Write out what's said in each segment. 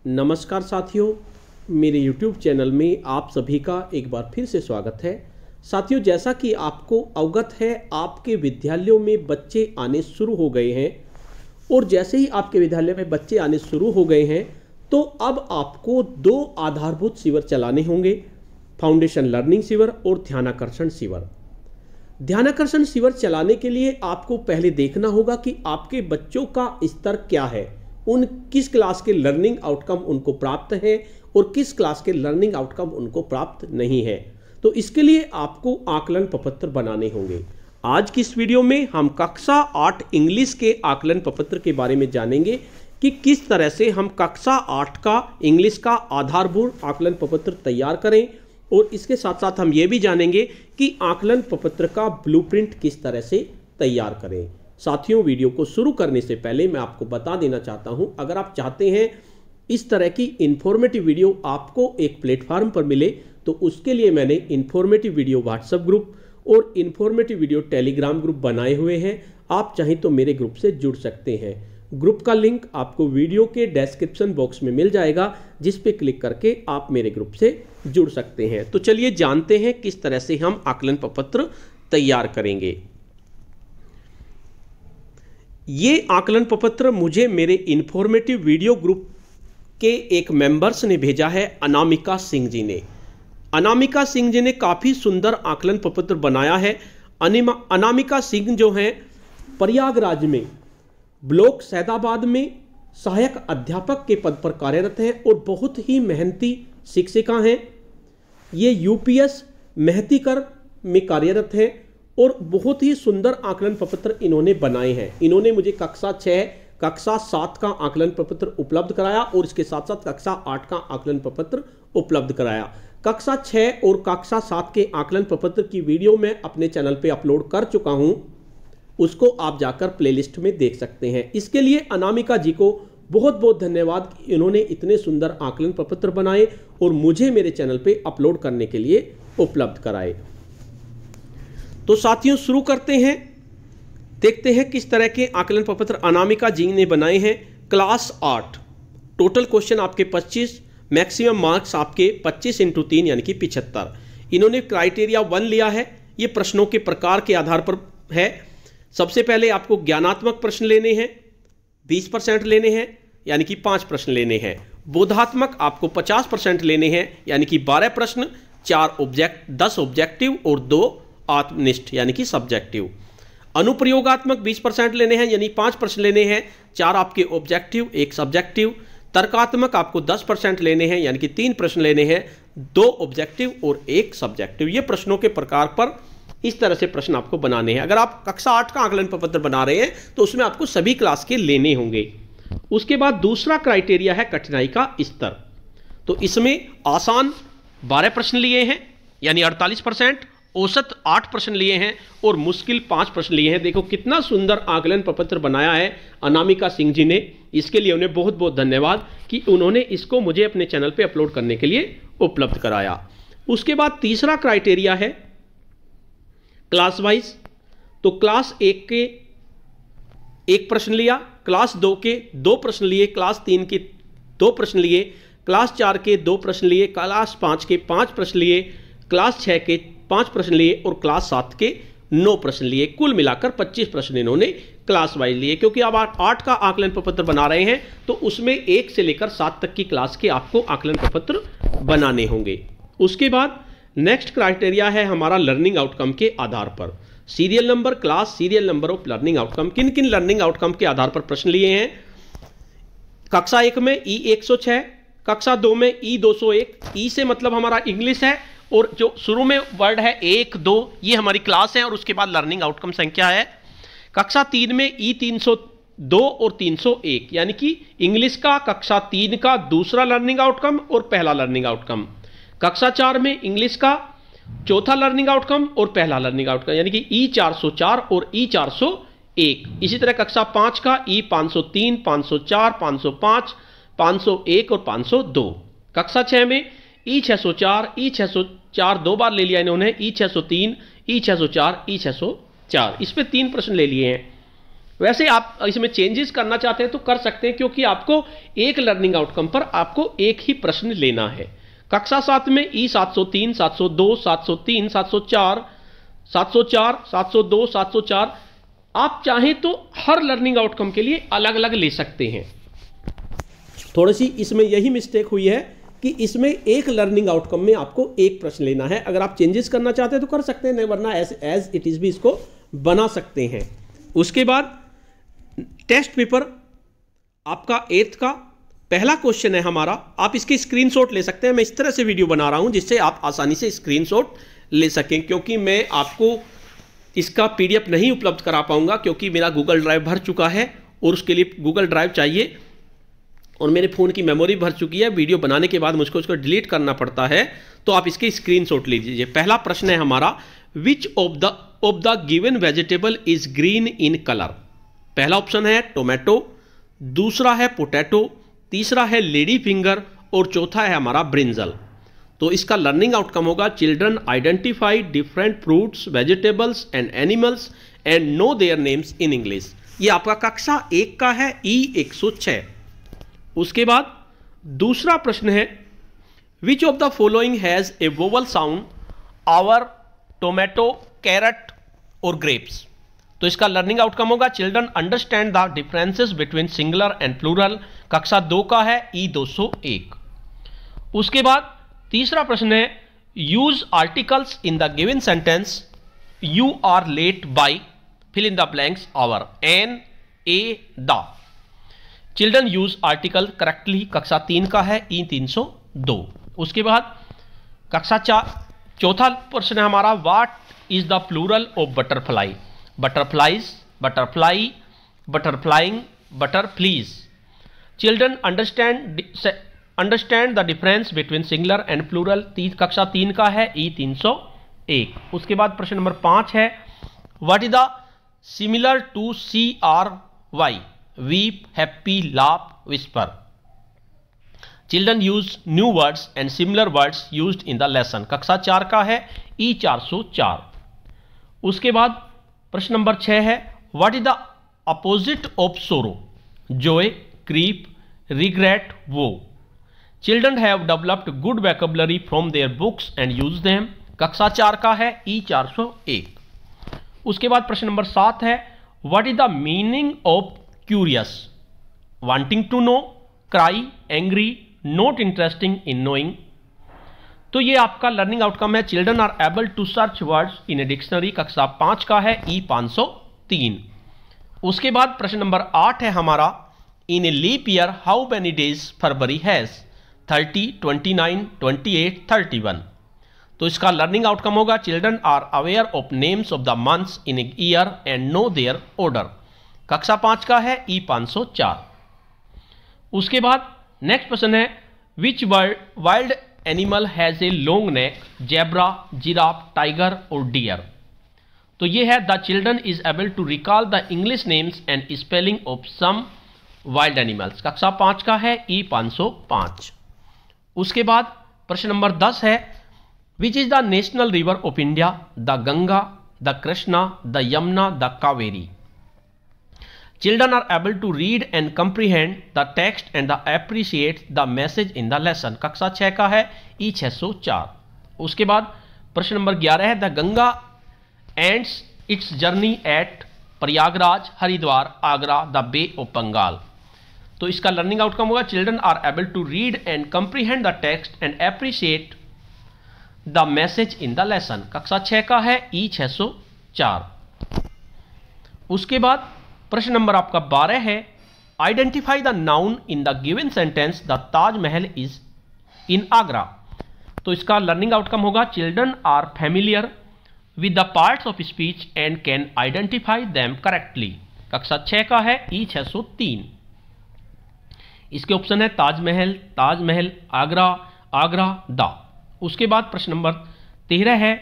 नमस्कार साथियों, मेरे YouTube चैनल में आप सभी का एक बार फिर से स्वागत है। साथियों, जैसा कि आपको अवगत है, आपके विद्यालयों में बच्चे आने शुरू हो गए हैं और जैसे ही आपके विद्यालय में बच्चे आने शुरू हो गए हैं तो अब आपको दो आधारभूत शिविर चलाने होंगे, फाउंडेशन लर्निंग शिविर और ध्यानाकर्षण शिविर। ध्यानाकर्षण शिविर चलाने के लिए आपको पहले देखना होगा कि आपके बच्चों का स्तर क्या है, उन किस क्लास के लर्निंग आउटकम उनको प्राप्त है और किस क्लास के लर्निंग आउटकम उनको प्राप्त नहीं है। तो इसके लिए आपको आकलन प्रपत्र बनाने होंगे। आज की इस वीडियो में हम कक्षा 8 इंग्लिश के आकलन प्रपत्र के बारे में जानेंगे कि किस तरह से हम कक्षा 8 का इंग्लिश का आधारभूत आकलन प्रपत्र तैयार करें, और इसके साथ साथ हम ये भी जानेंगे कि आकलन प्रपत्र का ब्लूप्रिंट किस तरह से तैयार करें। साथियों, वीडियो को शुरू करने से पहले मैं आपको बता देना चाहता हूं, अगर आप चाहते हैं इस तरह की इन्फॉर्मेटिव वीडियो आपको एक प्लेटफार्म पर मिले तो उसके लिए मैंने इन्फॉर्मेटिव वीडियो व्हाट्सएप ग्रुप और इन्फॉर्मेटिव वीडियो टेलीग्राम ग्रुप बनाए हुए हैं। आप चाहें तो मेरे ग्रुप से जुड़ सकते हैं। ग्रुप का लिंक आपको वीडियो के डिस्क्रिप्शन बॉक्स में मिल जाएगा, जिस पे क्लिक करके आप मेरे ग्रुप से जुड़ सकते हैं। तो चलिए जानते हैं किस तरह से हम आकलन प्रपत्र तैयार करेंगे। ये आकलन प्रपत्र मुझे मेरे इन्फॉर्मेटिव वीडियो ग्रुप के एक मेंबर्स ने भेजा है, अनामिका सिंह जी ने। अनामिका सिंह जी ने काफ़ी सुंदर आकलन प्रपत्र बनाया है। अनामिका सिंह जो हैं प्रयागराज में ब्लॉक सैदाबाद में सहायक अध्यापक के पद पर कार्यरत हैं और बहुत ही मेहनती शिक्षिका हैं। ये यूपीएस महतीकर में कार्यरत हैं और बहुत ही सुंदर आकलन प्रपत्र इन्होंने बनाए हैं। इन्होंने मुझे कक्षा 6, कक्षा 7 का आकलन प्रपत्र उपलब्ध कराया और इसके साथ साथ कक्षा 8 का आकलन प्रपत्र उपलब्ध कराया। कक्षा 6 और कक्षा 7 के आकलन प्रपत्र की वीडियो मैं अपने चैनल पे अपलोड कर चुका हूं, उसको आप जाकर प्लेलिस्ट में देख सकते हैं। इसके लिए अनामिका जी को बहुत बहुत धन्यवाद कि इन्होंने इतने सुंदर आकलन प्रपत्र बनाए और मुझे मेरे चैनल पे अपलोड करने के लिए उपलब्ध कराए। तो साथियों, शुरू करते हैं, देखते हैं किस तरह के आकलन प्रपत्र अनामिका जी ने बनाए हैं। क्लास 8, टोटल क्वेश्चन आपके 25, मैक्सिमम मार्क्स आपके 25 × 3 यानी कि 75। इन्होंने क्राइटेरिया 1 लिया है। ये प्रश्नों के प्रकार के आधार पर है। सबसे पहले आपको ज्ञानात्मक प्रश्न लेने हैं, 20% लेने हैं यानी कि 5 प्रश्न लेने हैं। बोधात्मक आपको 50% लेने हैं यानी कि 12 प्रश्न, 10 ऑब्जेक्टिव और 2 आत्मनिष्ठ यानी कि सब्जेक्टिव। अनुप्रयोगात्मक 20% लेने हैं यानी 5 प्रश्न लेने हैं, 4 आपके ऑब्जेक्टिव, 1 सब्जेक्टिव। तर्कात्मक आपको 10% लेने हैं यानी कि 3 प्रश्न लेने हैं, 2 ऑब्जेक्टिव और 1 सब्जेक्टिव। ये प्रश्नों के प्रकार पर इस तरह से प्रश्न आपको बनाने हैं। अगर आप कक्षा 8 का आकलन प्रपत्र बना रहे हैं तो उसमें आपको सभी क्लास के लेने होंगे। उसके बाद दूसरा क्राइटेरिया है कठिनाई का स्तर। तो इसमें आसान 12 प्रश्न लिए हैं यानी 48%, औसत 8 प्रश्न लिए हैं और मुश्किल 5 प्रश्न लिए हैं। देखो कितना सुंदर आकलन प्रपत्र बनाया है अनामिका सिंह जी ने। इसके लिए उन्हें बहुत बहुत धन्यवाद कि उन्होंने इसको मुझे अपने चैनल पे अपलोड करने के लिए उपलब्ध कराया। उसके बाद तीसरा क्राइटेरिया है क्लास वाइज। तो क्लास 1 के 1 प्रश्न लिया, क्लास 2 के 2 प्रश्न लिए, क्लास 3 के 2 प्रश्न लिए, क्लास 4 के 2 प्रश्न लिए, क्लास 5 के 5 प्रश्न लिए, क्लास 6 के 5 प्रश्न लिए और क्लास 7 के 9 प्रश्न लिए। कुल मिलाकर 25 प्रश्न इन्होंने क्लास वाइज लिए। क्योंकि अब आप 8 का आकलन प्रपत्र बना रहे हैं तो उसमें 1 से लेकर 7 तक की क्लास के आपको आकलन प्रपत्र बनाने होंगे। उसके बाद नेक्स्ट क्राइटेरिया है हमारा लर्निंग आउटकम के आधार पर। Serial number class, serial number of learning outcome. किन किन लर्निंग आउटकम के आधार पर प्रश्न लिए हैं? कक्षा 1 में E106, कक्षा 2 में E201। ई से मतलब हमारा इंग्लिश है और जो शुरू में वर्ड है 1, 2 ये हमारी क्लास है और उसके बाद लर्निंग आउटकम संख्या है। कक्षा 3 में E302 और 301 यानी कि इंग्लिश का कक्षा 3 का दूसरा लर्निंग आउटकम और पहला लर्निंग आउटकम। कक्षा 4 में इंग्लिश का चौथा लर्निंग आउटकम और पहला लर्निंग आउटकम यानी कि E404 और E401। इसी तरह कक्षा 5 का E503, 504, 505, 501 और 502। कक्षा 6 में E604, E604 2 बार ले लिया इन्होंने, E603, E604, E604। इस पे 3 प्रश्न ले लिए हैं। वैसे आप इसमें चेंजेस करना चाहते हैं तो कर सकते हैं, क्योंकि आपको एक लर्निंग आउटकम पर आपको एक ही प्रश्न लेना है। कक्षा 7 में ई 703, 702, 703, 704, 704, 702, 704 आप चाहें तो हर लर्निंग आउटकम के लिए अलग अलग ले सकते हैं। थोड़ी सी इसमें यही मिस्टेक हुई है कि इसमें एक लर्निंग आउटकम में आपको एक प्रश्न लेना है। अगर आप चेंजेस करना चाहते हैं तो कर सकते हैं, नहीं वरना एज इट इज भी इसको बना सकते हैं। उसके बाद टेस्ट पेपर आपका 8th का पहला क्वेश्चन है हमारा, आप इसके स्क्रीनशॉट ले सकते हैं। मैं इस तरह से वीडियो बना रहा हूं जिससे आप आसानी से स्क्रीनशॉट ले सकें, क्योंकि मैं आपको इसका पीडीएफ नहीं उपलब्ध करा पाऊंगा, क्योंकि मेरा गूगल ड्राइव भर चुका है और उसके लिए गूगल ड्राइव चाहिए और मेरे फ़ोन की मेमोरी भर चुकी है। वीडियो बनाने के बाद मुझको उसको डिलीट करना पड़ता है, तो आप इसके स्क्रीनशॉट ले लीजिए। पहला प्रश्न है हमारा, विच of the given vegetable is green in colour. पहला ऑप्शन है टोमेटो, दूसरा है पोटैटो, तीसरा है लेडी फिंगर और चौथा है हमारा ब्रिंजल। तो इसका लर्निंग आउटकम होगा, children identify different fruits, vegetables and animals and know their names in English. ये आपका कक्षा 1 का है, E106। उसके बाद दूसरा प्रश्न है, which of the following has a vowel sound, hour, tomato, carrot और ग्रेप्स। तो इसका लर्निंग आउटकम होगा, children understand the differences between singular and plural. कक्षा 2 का है, E201। उसके बाद तीसरा प्रश्न है, use articles in the given sentence, you are late by, fill in the blanks, hour, an, a, the. Children use article correctly. कक्षा 3 का है, E302। उसके बाद कक्षा 4 चौथा प्रश्न है हमारा, what is the plural of butterfly. Butterflies, butterfly, butterflying, butterflies. Children understand the difference between singular and plural. कक्षा 3 का है, E301। उसके बाद प्रश्न नंबर 5 है, what is the similar to CRY, weep, happy, laugh, whisper. Children use new words and similar words used in the lesson. कक्षा 4 का है, E404। उसके बाद प्रश्न नंबर 6 है, what is the opposite of sorrow, joy, creep, regret, वो। Children have developed good vocabulary from their books and use them. कक्षा 4 का है, E401। उसके बाद प्रश्न नंबर 7 है, what is the meaning of curious, wanting to know, cry, angry, not interesting in knowing. तो ये आपका लर्निंग आउटकम है, children are able to search words in a dictionary. कक्षा 5 का है, E503। उसके बाद प्रश्न नंबर 8 है हमारा, in a leap year how many days February has, 30, 29, 28, 31। तो इसका लर्निंग आउटकम होगा, children are aware of names of the months in a year and know their order. कक्षा 5 का है, E504। उसके बाद नेक्स्ट प्रश्न है, which wild animal has a long neck, zebra, giraffe, tiger और डियर। तो ये है, the children is able to recall the English names and spelling of some wild animals. कक्षा 5 का है, E505। उसके बाद प्रश्न नंबर 10 है, विच is the national river of India, the Ganga, the Krishna, the Yamuna, the Kaveri. Children are able to read and comprehend the text and appreciate the message in the lesson। कक्षा 6 का है, E604। उसके बाद प्रश्न नंबर 11 है, the Ganga ends its journey at Prayagraj, Haridwar, Agra, the bay of Bengal. तो इसका learning outcome होगा, children are able to read and comprehend the text and appreciate the message in the lesson. कक्षा 6 का है, E604। उसके बाद प्रश्न नंबर आपका 12 है, identify the noun in the given sentence, the Taj Mahal is in Agra. तो इसका लर्निंग आउटकम होगा, children are familiar with the parts of speech and can identify them correctly. कक्षा 6 का है, E603। इसके ऑप्शन है ताजमहल, ताजमहल, आगरा, आगरा, द। उसके बाद प्रश्न नंबर 13 है,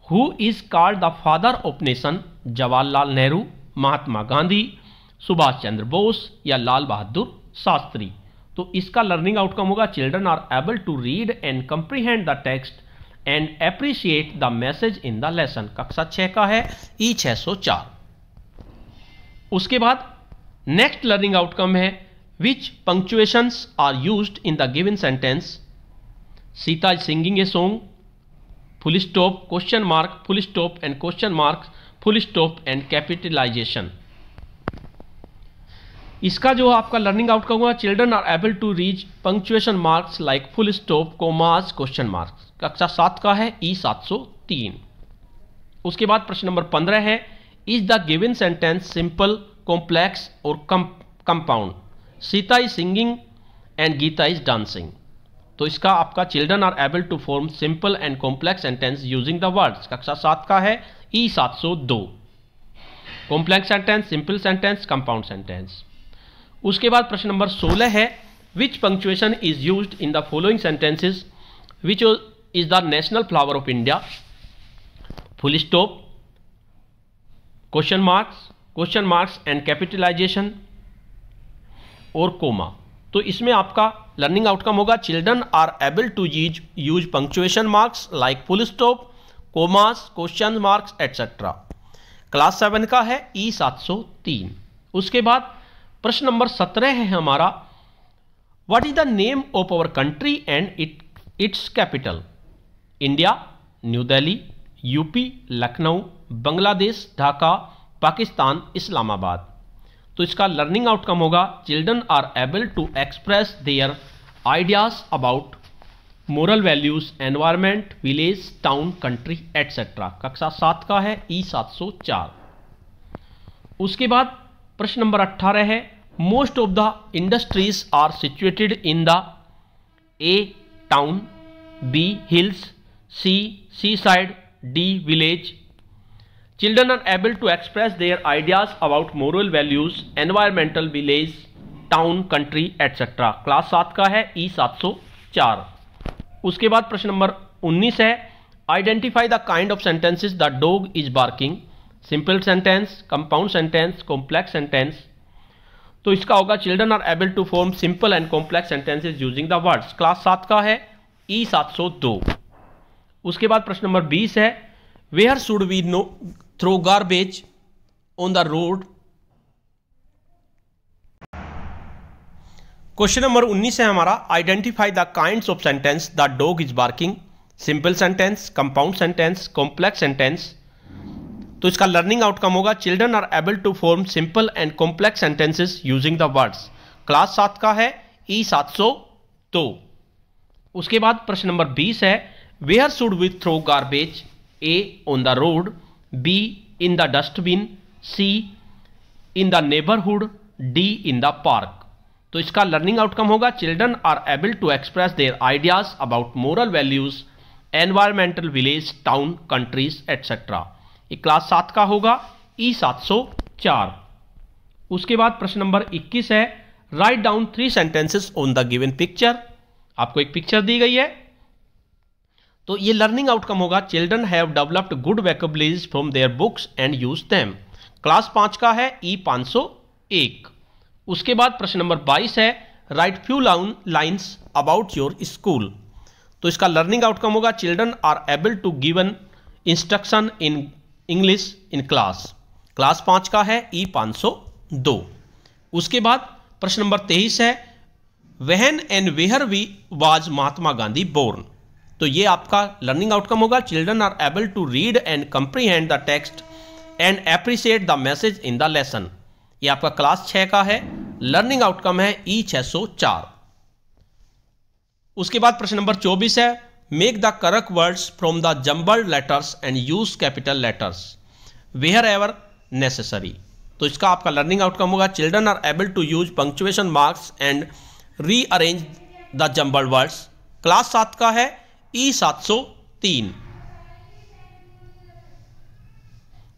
who is called the father of nation, Jawaharlal Nehru, Mahatma Gandhi, Subhash Chandra Bose या लाल बहादुर शास्त्री। तो इसका लर्निंग आउटकम होगा, children are able to read and comprehend the text and appreciate the message in the lesson. कक्षा 6 का है, E604। उसके बाद नेक्स्ट लर्निंग आउटकम है which punctuations are used in the given sentence. Sita is singing a song, full stop, question mark, full stop and question mark, full stop and capitalization. इसका जो आपका learning outcome होगा children are able to reach punctuation marks like full stop, commas, question marks. कक्षा 7 का है E703। उसके बाद प्रश्न नंबर 15 है is the given sentence simple, complex और compound. Sita is singing and Gita is dancing. तो इसका आपका children are able to form simple and complex sentence using the words. कक्षा 7 का है E702। Complex sentence, simple sentence, compound sentence. उसके बाद प्रश्न नंबर 16 है which punctuation is used in the following sentences, which is the national flower of India, full stop, question marks and capitalisation और comma. तो इसमें आपका लर्निंग आउटकम होगा children are able to use punctuation marks like full stop, commas, question marks etcetera. Class 7 का है E703। उसके बाद प्रश्न नंबर 17 है हमारा what is the name of our country and its capital. India, New Delhi, UP, Lucknow, Bangladesh, Dhaka, Pakistan, Islamabad. तो इसका लर्निंग आउटकम होगा children are able to express their ideas about moral values, environment, village, town, country etcetera. कक्षा 7 का है E704। उसके बाद प्रश्न number 18 है most of the industries are situated in the A town, B hills, C side, D village. Children are able to express their ideas about moral values, environmental, village, town, country etcetera. Class 7 का है E704। उसके बाद प्रश्न number 19 है identify the kind of sentences the dog is barking. Simple sentence, compound sentence, complex sentence. तो इसका होगा children are able to form simple and complex sentences using the words. Class 7 का है E702। उसके बाद प्रश्न नंबर 20 है where should we no throw garbage on the road. Question number 19 है हमारा identify the kinds of sentence the dog is barking. Simple sentence, compound sentence, complex sentence. तो इसका लर्निंग आउटकम होगा children are able to form simple and complex sentences using the words. Class 7 का है E702। उसके बाद प्रश्न number 20 है where should we throw garbage. A on the road, B in the dustbin, C in the neighbourhood, D in the park. तो इसका learning outcome होगा children are able to express their ideas about moral values, environmental, village, town, countries etcetera. ये class 7 का होगा E704। उसके बाद प्रश्न number 21 है write down 3 sentences on the given picture. आपको एक पिक्चर दी गई है तो ये लर्निंग आउटकम होगा children have developed good vocabularies from their books and use them. Class 5 का है E501। उसके बाद प्रश्न नंबर 22 है write few lines about your school. तो इसका लर्निंग आउटकम होगा children are able to given instruction in English in class. Class 5 का है E502। उसके बाद प्रश्न नंबर 23 है when and where we was Mahatma Gandhi born. तो ये आपका लर्निंग आउटकम होगा children are able to read and comprehend the text and appreciate the message in the lesson. ये आपका क्लास 6 का है, लर्निंग आउटकम है E604। उसके बाद प्रश्न नंबर 24 है make the correct words from the jumbled letters and use capital letters wherever necessary. तो इसका आपका लर्निंग आउटकम होगा children are able to use punctuation marks and rearrange the jumbled words. Class 7 का है E703।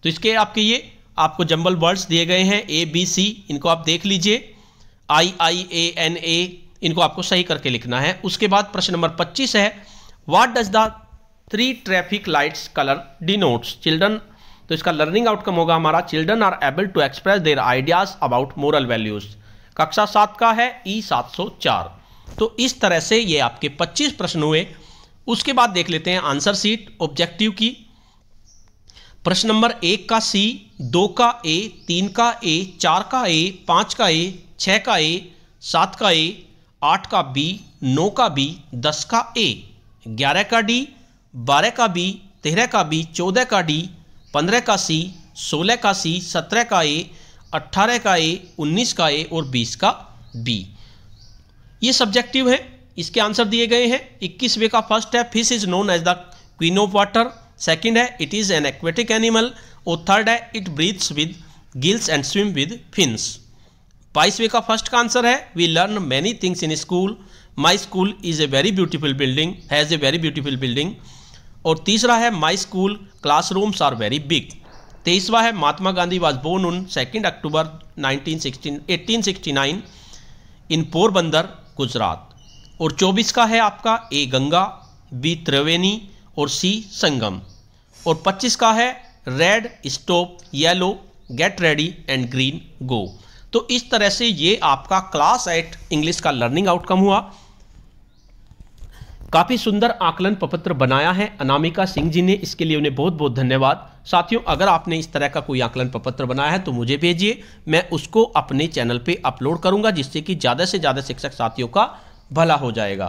तो इसके आपके ये आपको जम्बल वर्ड्स दिए गए हैं ABC, इनको आप देख लीजिए, IIANA, इनको आपको सही करके लिखना है। उसके बाद प्रश्न नंबर 25 है what does the 3 traffic lights colour denotes. Children, तो इसका लर्निंग आउटकम होगा हमारा children are able to express their ideas about moral values. कक्षा 7 का है E704। तो इस तरह से ये आपके 25 प्रश्न हुए। उसके बाद देख लेते हैं आंसर शीट ऑब्जेक्टिव की। प्रश्न नंबर 1 का सी, 2 का ए, 3 का ए, 4 का ए, 5 का ए, 6 का ए, 7 का ए, 8 का बी, 9 का बी, 10 का ए, 11 का डी, 12 का बी, 13 का बी, 14 का डी, 15 का सी, 16 का सी, 17 का ए, 18 का ए, 19 का ए और 20 का बी। ये सब्जेक्टिव है, इसके आंसर दिए गए हैं। 21वें का फर्स्ट है fish is known as the queen of water, second है it is an aquatic animal और थर्ड है it breathes with gills and swim with fins. 22वें का फर्स्ट का आंसर है we learn many things in school, my school is a very beautiful building, has a very beautiful building. और तीसरा है my school classrooms are very big. 23वां है Mahatma Gandhi was born on 2 अक्टूबर 1869 इन पोरबंदर गुजरात। और 24 का है आपका ए गंगा, बी त्रिवेणी और सी संगम। और 25 का है red stop, yellow get ready and green गो। तो इस तरह से ये आपका क्लास 8 इंग्लिश का लर्निंग आउटकम हुआ। काफ़ी सुंदर आकलन प्रपत्र बनाया है अनामिका सिंह जी ने, इसके लिए उन्हें बहुत बहुत धन्यवाद। साथियों, अगर आपने इस तरह का कोई आकलन प्रपत्र बनाया है तो मुझे भेजिए, मैं उसको अपने चैनल पे अपलोड करूंगा, जिससे कि ज़्यादा से ज़्यादा शिक्षक साथियों का भला हो जाएगा।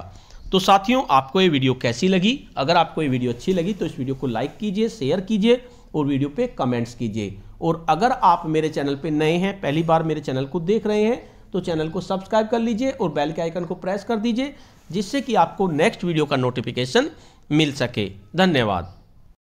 तो साथियों, आपको ये वीडियो कैसी लगी? अगर आपको ये वीडियो अच्छी लगी तो इस वीडियो को लाइक कीजिए, शेयर कीजिए और वीडियो पे कमेंट्स कीजिए। और अगर आप मेरे चैनल पे नए हैं, पहली बार मेरे चैनल को देख रहे हैं, तो चैनल को सब्सक्राइब कर लीजिए और बेल के आइकन को प्रेस कर दीजिए, जिससे कि आपको नेक्स्ट वीडियो का नोटिफिकेशन मिल सके। धन्यवाद।